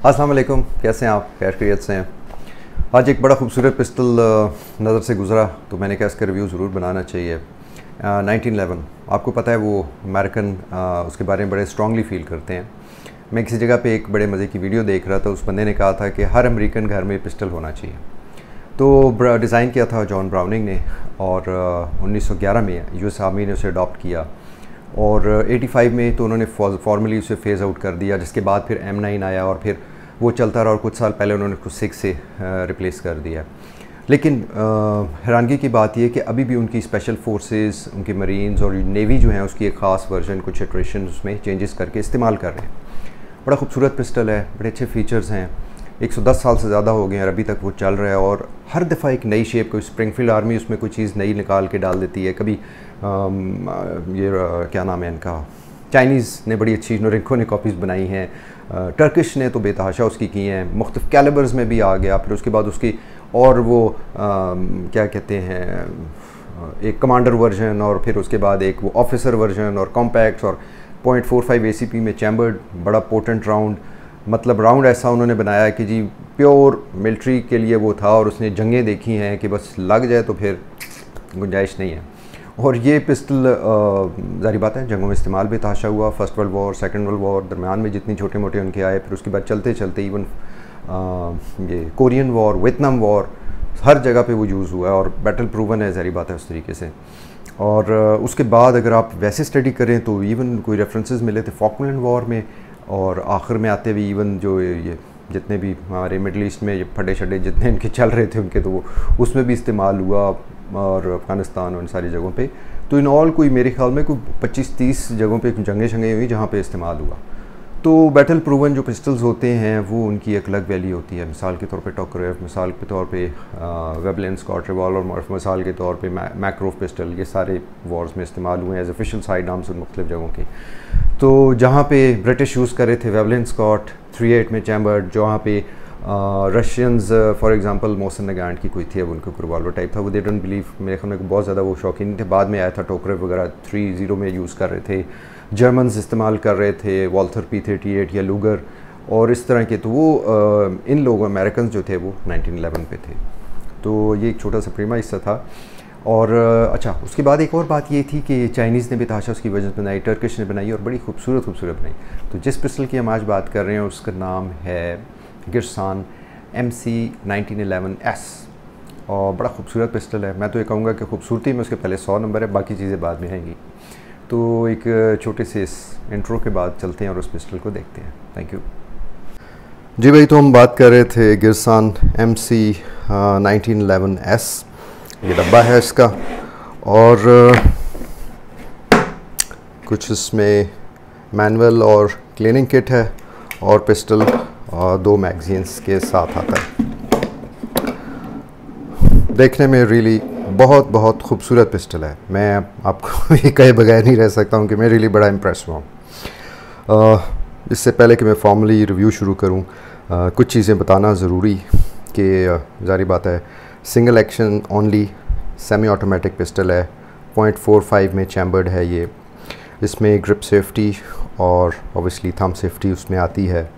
अस्सलाम वालेकुम, कैसे हैं आप? खैर खैरियत से हैं। आज एक बड़ा खूबसूरत पिस्टल नज़र से गुज़रा तो मैंने कहा इसका रिव्यू ज़रूर बनाना चाहिए। 1911 आपको पता है वो अमेरिकन उसके बारे में बड़े स्ट्रांगली फ़ील करते हैं। मैं किसी जगह पे एक बड़े मज़े की वीडियो देख रहा था, उस बंदे ने कहा था कि हर अमेरिकन घर में पिस्टल होना चाहिए। तो डिज़ाइन किया था जॉन ब्राउनिंग ने और 1911 में यूएस आर्मी ने उसे अडॉप्ट किया और 85 में तो उन्होंने फॉर्मली उसे फेज़ आउट कर दिया, जिसके बाद फिर M9 आया और फिर वो चलता रहा और कुछ साल पहले उन्होंने उसको 6 से रिप्लेस कर दिया। लेकिन हैरानगी की बात यह कि अभी भी उनकी स्पेशल फोर्सेस, उनके मरीन्स और नेवी जो हैं उसकी एक ख़ास वर्जन, कुछ इटरेशन उसमें चेंजेस करके इस्तेमाल कर रहे हैं। बड़ा खूबसूरत पिस्टल है, बड़े अच्छे फ़ीचर्स हैं। 110 साल से ज़्यादा हो गए हैं और अभी तक वो चल रहा है और हर दफ़ा एक नई शेप, कोई स्प्रिंगफील्ड आर्मी उसमें कोई चीज़ नई निकाल के डाल देती है। कभी क्या नाम है इनका, चाइनीज़ ने बड़ी अच्छी नोरिंको ने कॉपीज़ बनाई हैं, टर्किश ने तो बेतहाशा उसकी की हैं, मुख्तलिफ कैलिबर्स में भी आ गया। फिर उसके बाद उसकी और वो क्या कहते हैं, एक कमांडर वर्जन और फिर उसके बाद एक वो ऑफिसर वर्जन और कॉम्पैक्ट्स और .45 ACP में चैम्बर्ड बड़ा पोटेंट राउंड, मतलब राउंड ऐसा उन्होंने बनाया कि जी प्योर मिलिट्री के लिए वो था और उसने जंगें देखी हैं कि बस लग जाए तो फिर गुंजाइश नहीं है। और ये पिस्टल ज़ाहिर बात है जंगों में इस्तेमाल भी तहाशा हुआ, first world war, second world war, दरमियान में जितनी छोटे मोटे उनके आए, फिर उसके बाद चलते चलते इवन ये कोरियन वॉर, वियतनाम वॉर, हर जगह पे वो यूज़ हुआ है और बैटल प्रूवन है, ज़ाहिर बात है उस तरीके से। और उसके बाद अगर आप वैसे स्टडी करें तो इवन कोई रेफरेंसेस मिले थे फॉकलैंड वॉर में और आखिर में आते हुए इवन जो ये जितने भी हमारे मिडल ईस्ट में फटे शटे जितने इनके चल रहे थे उनके, तो वो उसमें भी इस्तेमाल हुआ और अफ़गानिस्तान और इन सारी जगहों पे। तो इन ऑल कोई मेरे ख्याल में कोई 25-30 जगहों पे जंगें शंगें हुई जहाँ पे इस्तेमाल हुआ। तो बैटल प्रूवन जो पिस्टल्स होते हैं वो उनकी एक अलग वैल्यू होती है। मिसाल के तौर पे टोकरेव, मिसाल के तौर पे वेबलिन स्कॉट रिवॉल्वर, मिसाल के तौर पे मैक्रोफ पिस्टल, ये सारे वॉर्स में इस्तेमाल हुए हैं एज ऑफिशियल साइड आर्म्स मुख्तलिफ जगहों के। तो जहाँ पे ब्रिटिश यूज़ कर रहे थे वेबलिन स्कॉट 38 में चैम्बर्ड, जहाँ पे रशियंस फॉर एग्जांपल मोहसिन नगांड की कोई थी, अब उनको रिवॉल्वर टाइप था, वो दे डोंट बिलीव, मेरे ख्याल में बहुत ज़्यादा वो शौकीन नहीं थे। बाद में आया था टोकरेव वगैरह 30 में यूज़ कर रहे थे। जर्मन्स इस्तेमाल कर रहे थे वॉल्थर P38 या लूगर और इस तरह के। तो वो इन लोगों अमेरिकन जो थे वो 1911 पे थे। तो ये एक छोटा सा प्रीमा हिस्सा था। और अच्छा, उसके बाद एक और बात ये थी कि चाइनीज़ ने भी तहाशा उसकी वजह बनाई, टर्किश ने बनाई और बड़ी खूबसूरत बनाई। तो जिस पिस्टल की हम आज बात कर रहे हैं उसका नाम है गिरसान MC1911S और बड़ा खूबसूरत पिस्टल है। मैं तो ये कहूँगा कि खूबसूरती में उसके पहले 100 नंबर है, बाकी चीज़ें बाद में आएंगी। तो एक छोटे से इस इंट्रो के बाद चलते हैं और उस पिस्टल को देखते हैं। थैंक यू जी भाई। तो हम बात कर रहे थे गिरसान MC1911S, ये डब्बा है इसका और कुछ इसमें मैनुअल और क्लीनिंग किट है और पिस्टल और 2 मैगजीन्स के साथ आता है। देखने में रियली बहुत खूबसूरत पिस्टल है। मैं आपको ये कहे बगैर नहीं रह सकता हूँ कि मैं रियली बड़ा इम्प्रेस हुआ हूँ। इससे पहले कि मैं फॉर्मली रिव्यू शुरू करूँ, कुछ चीज़ें बताना ज़रूरी कि ज़ाहिर बात है single action only semi automatic pistol है, .45 में चैम्बर्ड है ये। इसमें ग्रिप सेफ्टी और ऑब्वियसली थंब सेफ्टी उसमें आती है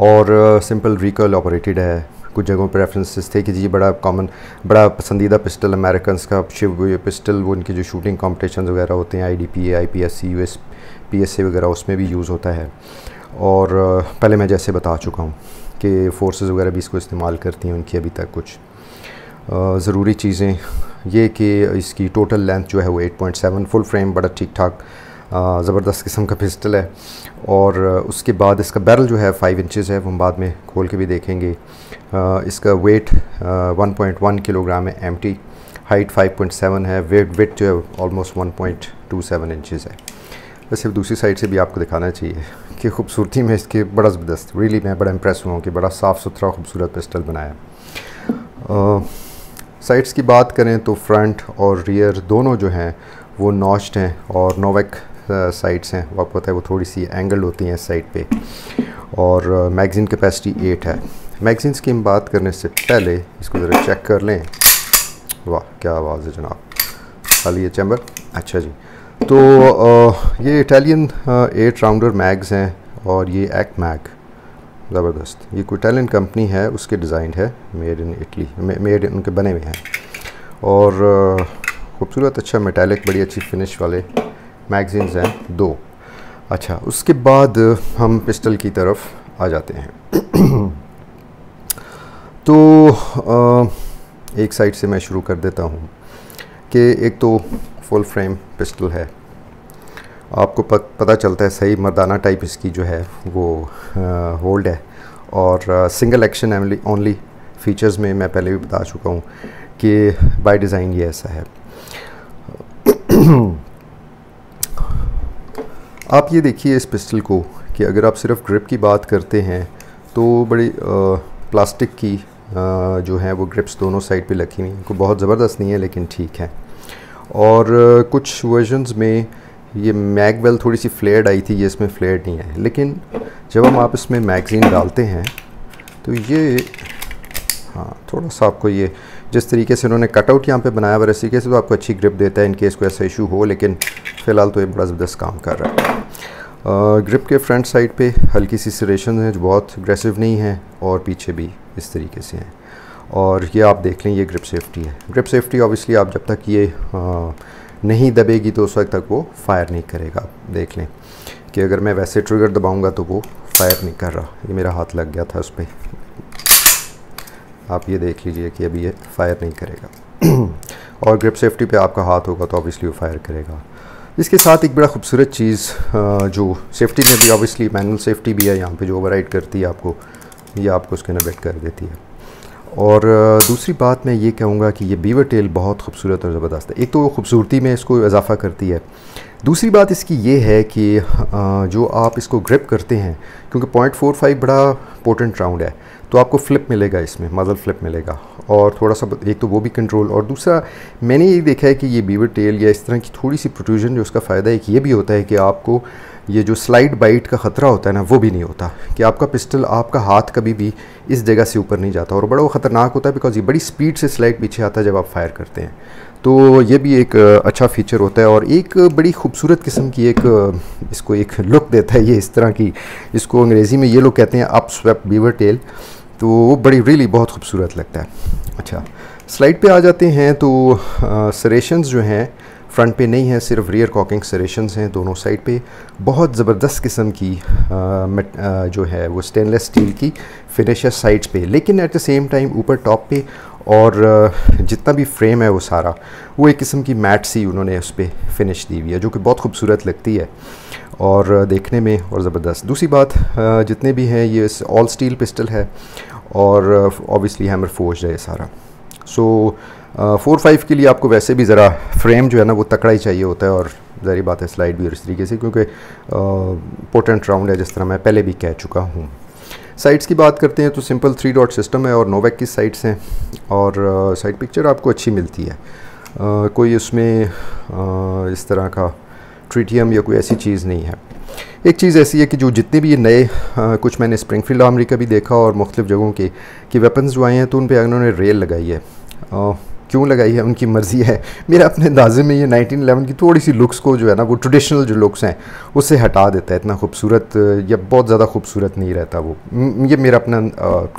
और सिंपल रिकॉइल ऑपरेटेड है। कुछ जगहों पर रेफरेंसेस थे कि जी बड़ा कॉमन, बड़ा पसंदीदा पिस्टल अमेरिकन्स का पिस्टल, वो उनकी जो शूटिंग कॉम्पिटिशन वगैरह होते हैं IDPA, IPSC, USPSA वगैरह, उसमें भी यूज़ होता है। और पहले मैं जैसे बता चुका हूँ कि फोर्सेस वगैरह भी इसको इस्तेमाल करती हैं उनकी। अभी तक कुछ ज़रूरी चीज़ें ये कि इसकी टोटल लेंथ जो है वो 8.7, फुल फ्रेम, बड़ा ठीक ठाक ज़बरदस्त किस्म का पिस्टल है। और उसके बाद इसका बैरल जो है 5 इंचेस है, वो हम बाद में खोल के भी देखेंगे। इसका वेट 1.1 किलोग्राम है एम्प्टी, हाइट 5.7 है, वेट जो है ऑलमोस्ट 1.27 इंचेस है। वैसे दूसरी साइड से भी आपको दिखाना चाहिए कि खूबसूरती में इसके बड़ा ज़बरदस्त, रियली मैं बड़ा इम्प्रेस हुआ हूँ कि बड़ा साफ़ सुथरा खूबसूरत पिस्टल बनाया। साइड्स की बात करें तो फ्रंट और रियर दोनों जो हैं वो नॉच्ड हैं और नोवेक साइड्स हैं, वो आपको पता है वो थोड़ी सी एंगल होती हैं इस साइड पे। और मैगज़ीन कैपेसिटी 8 है। मैगज़ीन्स की हम बात करने से पहले इसको ज़रा चेक कर लें। वाह क्या आवाज़ है जनाब, खाली ये चैम्बर। अच्छा जी, तो ये इटालियन 8 राउंडर मैग्स हैं और ये एक्ट मैग ज़बरदस्त। ये कोई इटालियन कंपनी है, उसके डिज़ाइन है, मेड इन इटली, मेड उनके बने हुए हैं। और खूबसूरत अच्छा मेटालिक बड़ी अच्छी फिनिश वाले मैगज़ीन्स हैं 2। अच्छा, उसके बाद हम पिस्टल की तरफ आ जाते हैं। तो एक साइड से मैं शुरू कर देता हूँ कि एक तो फुल फ्रेम पिस्टल है, आपको पता चलता है सही मर्दाना टाइप इसकी जो है वो होल्ड है। और सिंगल एक्शन ओनली फीचर्स में मैं पहले भी बता चुका हूँ कि बाय डिज़ाइन ये ऐसा है। आप ये देखिए इस पिस्टल को कि अगर आप सिर्फ ग्रिप की बात करते हैं तो बड़ी प्लास्टिक की जो है वो ग्रिप्स दोनों साइड पे लगी हुई, को बहुत ज़बरदस्त नहीं है लेकिन ठीक है। और कुछ वर्जन्स में ये मैगवेल थोड़ी सी फ्लेयर्ड आई थी, ये इसमें फ्लेयर्ड नहीं है। लेकिन जब हम आप इसमें मैगज़ीन डालते हैं तो ये हाँ थोड़ा सा आपको ये जिस तरीके से उन्होंने कटआउट यहाँ पे बनाया हुआ इस तरीके से तो आपको अच्छी ग्रिप देता है इन केस कोई ऐसा इशू हो। लेकिन फ़िलहाल तो ये बड़ा ज़बरदस्त काम कर रहा है। ग्रिप के फ्रंट साइड पे हल्की सी सरेशन है जो बहुत अग्रेसिव नहीं है, और पीछे भी इस तरीके से हैं। और ये आप देख लें ये ग्रिप सेफ्टी है। ग्रिप सेफ्टी ऑब्वियसली आप जब तक ये नहीं दबेगी तो उस वक्त तक वो फायर नहीं करेगा। देख लें कि अगर मैं वैसे ट्रिगर दबाऊंगा तो वो फायर नहीं कर रहा। ये मेरा हाथ लग गया था उस पर, आप ये देख लीजिए कि अभी ये फायर नहीं करेगा। और ग्रिप सेफ्टी पे आपका हाथ होगा तो ऑब्वियसली वो फायर करेगा। इसके साथ एक बड़ा खूबसूरत चीज़ जो सेफ्टी में भी ऑब्वियसली मैनुअल सेफ्टी भी है यहाँ पे जो ओवरराइड करती है आपको, ये आपको उसके अंदर बेट कर देती है। और दूसरी बात मैं ये कहूँगा कि ये बीवर टेल बहुत खूबसूरत और ज़बरदस्त है। एक तो वो खूबसूरती में इसको इजाफा करती है, दूसरी बात इसकी ये है कि जो आप इसको ग्रिप करते हैं, क्योंकि 0.45 बड़ा पोटेंट राउंड है तो आपको फ्लिप मिलेगा, इसमें मज़ल फ्लिप मिलेगा। और थोड़ा सा एक तो वो भी कंट्रोल, और दूसरा मैंने ये देखा है कि ये बीवर टेल या इस तरह की थोड़ी सी प्रोट्रूजन जो उसका फ़ायदा एक ये भी होता है कि आपको ये जो स्लाइड बाइट का ख़तरा होता है ना वो भी नहीं होता, कि आपका पिस्टल आपका हाथ कभी भी इस जगह से ऊपर नहीं जाता। और बड़ा वो ख़तरनाक होता है बिकॉज ये बड़ी स्पीड से स्लाइड पीछे आता है जब आप फायर करते हैं। तो ये भी एक अच्छा फ़ीचर होता है और एक बड़ी खूबसूरत किस्म की एक इसको एक लुक देता है ये इस तरह की, इसको अंग्रेज़ी में ये लोग कहते हैं अप स्वेप्ट बीवर टेल, तो वो बड़ी रियली बहुत खूबसूरत लगता है। अच्छा, स्लाइड पे आ जाते हैं तो सरेशंस जो हैं फ्रंट पे नहीं है, सिर्फ रियर कॉकिंग सरेशंस हैं दोनों साइड पे। बहुत ज़बरदस्त किस्म की जो है वो स्टेनलेस स्टील की फिनिश है साइड्स पे, लेकिन एट द सेम टाइम ऊपर टॉप पे और जितना भी फ्रेम है वो सारा वो एक किस्म की मैट सी उन्होंने उस पर फिनिश दी हुई है जो कि बहुत खूबसूरत लगती है और देखने में और ज़बरदस्त। दूसरी बात जितने भी हैं ये ऑल स्टील पिस्टल है और ऑब्वियसली हैमर फोर्ज्ड है सारा। सो 4.5 के लिए आपको वैसे भी ज़रा फ्रेम जो है ना वो तकड़ा ही चाहिए होता है, और ज़ाहिर बात है स्लाइड भी और इस तरीके से, क्योंकि पोटेंट राउंड है जिस तरह मैं पहले भी कह चुका हूँ। साइड्स की बात करते हैं तो सिंपल 3 डॉट सिस्टम है और नोवेक की साइड्स हैं और साइड पिक्चर आपको अच्छी मिलती है। कोई उसमें इस तरह का ट्रिटियम या कोई ऐसी चीज़ नहीं है। एक चीज़ ऐसी है कि जो जितने भी ये नए कुछ मैंने स्प्रिंगफील्ड आर्मरी का भी देखा और मुख्तलिफ़ जगहों के कि वेपन्स जो आए हैं तो उन पर उन्होंने रेल लगाई है। क्यों लगाई है उनकी मर्ज़ी है। मेरा अपने अंदाजे में ये 1911 की थोड़ी सी लुक्स को जो है ना वो ट्रेडिशनल जो लुक्स हैं उससे हटा देता है, इतना खूबसूरत या बहुत ज़्यादा खूबसूरत नहीं रहता वो। ये मेरा अपना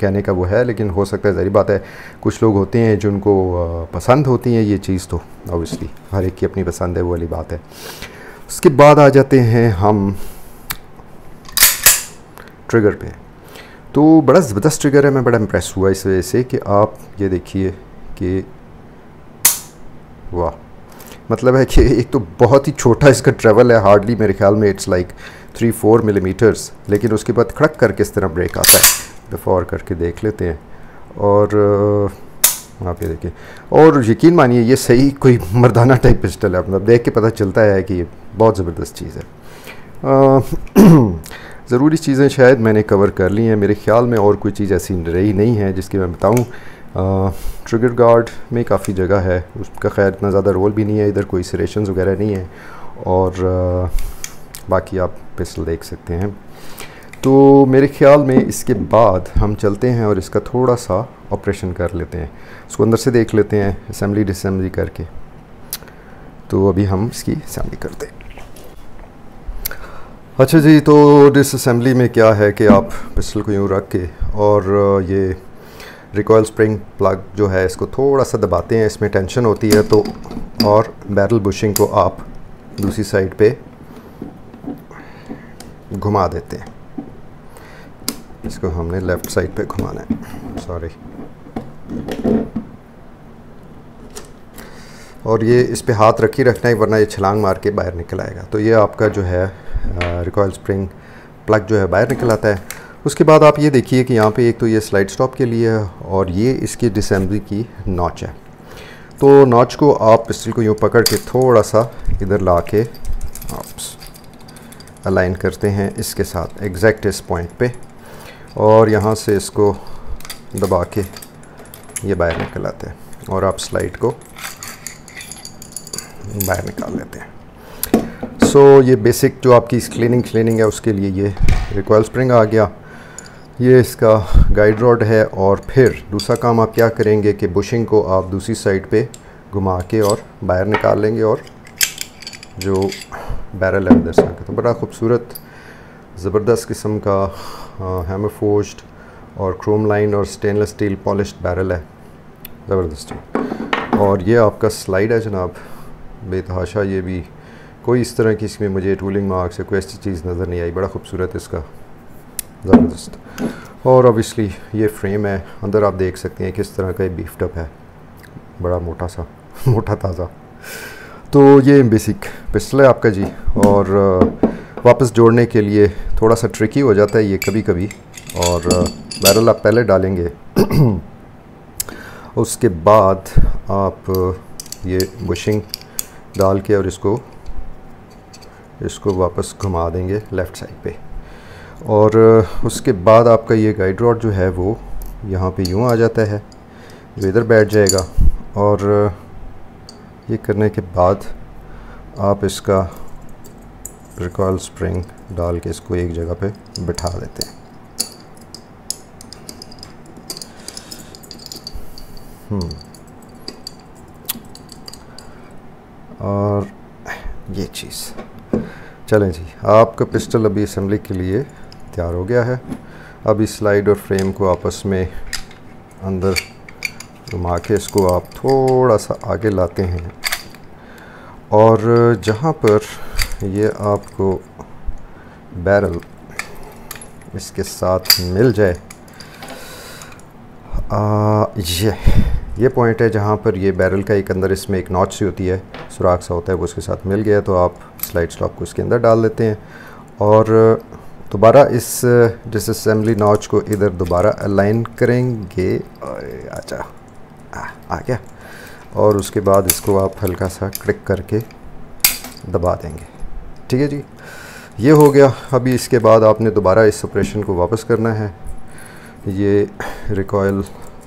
कहने का वो है, लेकिन हो सकता है ज़ाहिर बात है कुछ लोग होते हैं जिनको पसंद होती हैं ये चीज़, तो ऑब्वियसली हर एक की अपनी पसंद है, वो वाली बात है। उसके बाद आ जाते हैं हम ट्रिगर पे। तो बड़ा ज़बरदस्त ट्रिगर है, मैं बड़ा इम्प्रेस हुआ इस वजह से कि आप ये देखिए कि वाह, मतलब है कि एक तो बहुत ही छोटा इसका ट्रेवल है, हार्डली मेरे ख्याल में इट्स लाइक 3-4 मिलीमीटर्स, लेकिन उसके बाद खड़क करके इस तरह ब्रेक आता है। दफ़ा और करके देख लेते हैं और आप ये देखिए, और यकीन मानिए ये सही कोई मर्दाना टाइप पिस्टल है, मतलब देख के पता चलता है कि ये बहुत ज़बरदस्त चीज़ है। ज़रूरी चीज़ें शायद मैंने कवर कर ली हैं मेरे ख्याल में, और कोई चीज़ ऐसी रही नहीं है जिसकी मैं बताऊं। ट्रिगर गार्ड में काफ़ी जगह है, उसका खैर इतना ज़्यादा रोल भी नहीं है, इधर कोई सरेशंस वगैरह नहीं है, और बाकी आप पिस्टल देख सकते हैं। तो मेरे ख्याल में इसके बाद हम चलते हैं और इसका थोड़ा सा ऑपरेशन कर लेते हैं, इसको अंदर से देख लेते हैं असेंबली डिसम्बली करके। तो अभी हम इसकी असेंबली करते हैं। अच्छा जी, तो डिसअसेंबली में क्या है कि आप पिस्टल को यूँ रख के और ये रिकॉयल स्प्रिंग प्लग जो है इसको थोड़ा सा दबाते हैं, इसमें टेंशन होती है तो, और बैरल बुशिंग को आप दूसरी साइड पे घुमा देते हैं। इसको हमने लेफ़्ट साइड पे घुमाना है, सॉरी। और ये इस पे हाथ रखी रखना है, वरना ये छलांग मार के बाहर निकल आएगा। तो ये आपका जो है रिकॉयल स्प्रिंग प्लग जो है बाहर निकल आता है। उसके बाद आप ये देखिए कि यहाँ पे एक तो ये स्लाइड स्टॉप के लिए है और ये इसकी डिसेंबली की नॉच है। तो नॉच को आप पिस्टल को यूँ पकड़ के थोड़ा सा इधर ला के आप अलाइन करते हैं इसके साथ एग्जैक्ट इस पॉइंट पे, और यहाँ से इसको दबा के ये बाहर निकल आते हैं और आप स्लाइड को बाहर निकाल लेते हैं। सो ये बेसिक जो आपकी क्लीनिंग है उसके लिए ये रिकॉयल स्प्रिंग आ गया। ये इसका गाइड रॉड है। और फिर दूसरा काम आप क्या करेंगे कि बुशिंग को आप दूसरी साइड पे घुमा के और बाहर निकाल लेंगे, और जो बैरल है उधर से आके, तो बड़ा खूबसूरत ज़बरदस्त किस्म का हैमर फोर्ज्ड और क्रोम लाइन और स्टेनलेस स्टील पॉलिश्ड बैरल है, ज़बरदस्त। और ये आपका स्लाइड है जनाब, बेतहाशा। ये भी कोई इस तरह की इसमें मुझे टूलिंग मार्क से कोई ऐसी चीज़ नज़र नहीं आई, बड़ा खूबसूरत इसका, ज़बरदस्त। और ऑब्वियसली ये फ्रेम है, अंदर आप देख सकते हैं किस तरह का ये बीफ टप है, बड़ा मोटा सा मोटा ताज़ा। तो ये बेसिक पिस्टल है आपका जी। और वापस जोड़ने के लिए थोड़ा सा ट्रिकी हो जाता है ये कभी कभी। और बैरल आप पहले डालेंगे उसके बाद आप ये बुशिंग डाल के और इसको वापस घुमा देंगे लेफ़्ट साइड पे। और उसके बाद आपका ये गाइड रॉड जो है वो यहाँ पे यूँ आ जाता है, जो इधर बैठ जाएगा। और ये करने के बाद आप इसका रिकॉयल स्प्रिंग डाल के इसको एक जगह पे बिठा देते हैं। और ये चीज़, चलें जी, आपका पिस्टल अभी असेंबली के लिए तैयार हो गया है। अब इस स्लाइड और फ्रेम को आपस में अंदर घुमा के इसको आप थोड़ा सा आगे लाते हैं, और जहाँ पर ये आपको बैरल इसके साथ मिल जाए, ये पॉइंट है जहाँ पर ये बैरल का एक अंदर इसमें एक नॉच सी होती है, सुराख सा होता है, वो उसके साथ मिल गया तो आप स्लाइड स्टॉप को इसके अंदर डाल देते हैं। और दोबारा इस डिसअसेंबली नॉच को इधर दोबारा अलाइन करेंगे। अच्छा, आ गया। और उसके बाद इसको आप हल्का सा क्लिक करके दबा देंगे। ठीक है जी, ये हो गया। अभी इसके बाद आपने दोबारा इस ऑपरेशन को वापस करना है। ये रिकॉयल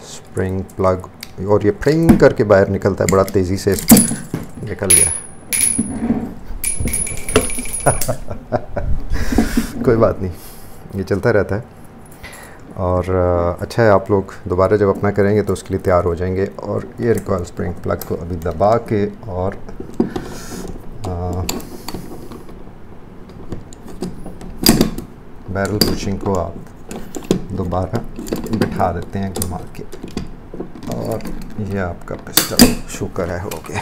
स्प्रिंग प्लग, और ये फ्रिंग करके बाहर निकलता है, बड़ा तेज़ी से निकल गया। कोई बात नहीं, ये चलता रहता है। और अच्छा है, आप लोग दोबारा जब अपना करेंगे तो उसके लिए तैयार हो जाएंगे। और ये रिकॉयल स्प्रिंग प्लग को अभी दबा के और बैरल पुशिंग को आप दोबारा बिठा देते हैं घुमा के, और ये आपका पिस्टल शुक्र है हो गया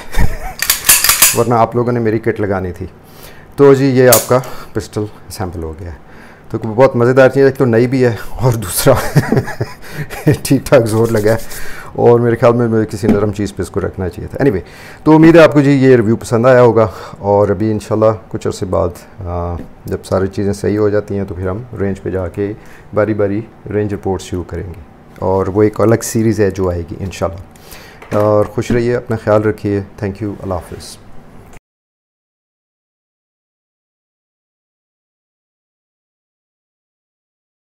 वरना आप लोगों ने मेरी किट लगानी थी। तो जी ये आपका पिस्टल असेंबल हो गया है। तो बहुत मज़ेदार चीज़, एक तो नई भी है और दूसरा ठीक ठाक जोर लगा है, और मेरे ख्याल में मुझे किसी नरम चीज़ पे इसको रखना चाहिए था। एनीवे, तो उम्मीद है आपको जी ये रिव्यू पसंद आया होगा। और अभी इंशाल्लाह कुछ अर्से बाद जब सारी चीज़ें सही हो जाती हैं तो फिर हम रेंज पे जाके बारी बारी रेंज रिपोर्ट शुरू करेंगे, और वो एक अलग सीरीज़ है जो आएगी इंशाल्लाह। और खुश रहिए, अपना ख्याल रखिए। थैंक यू, अल्लाह हाफ़िज़।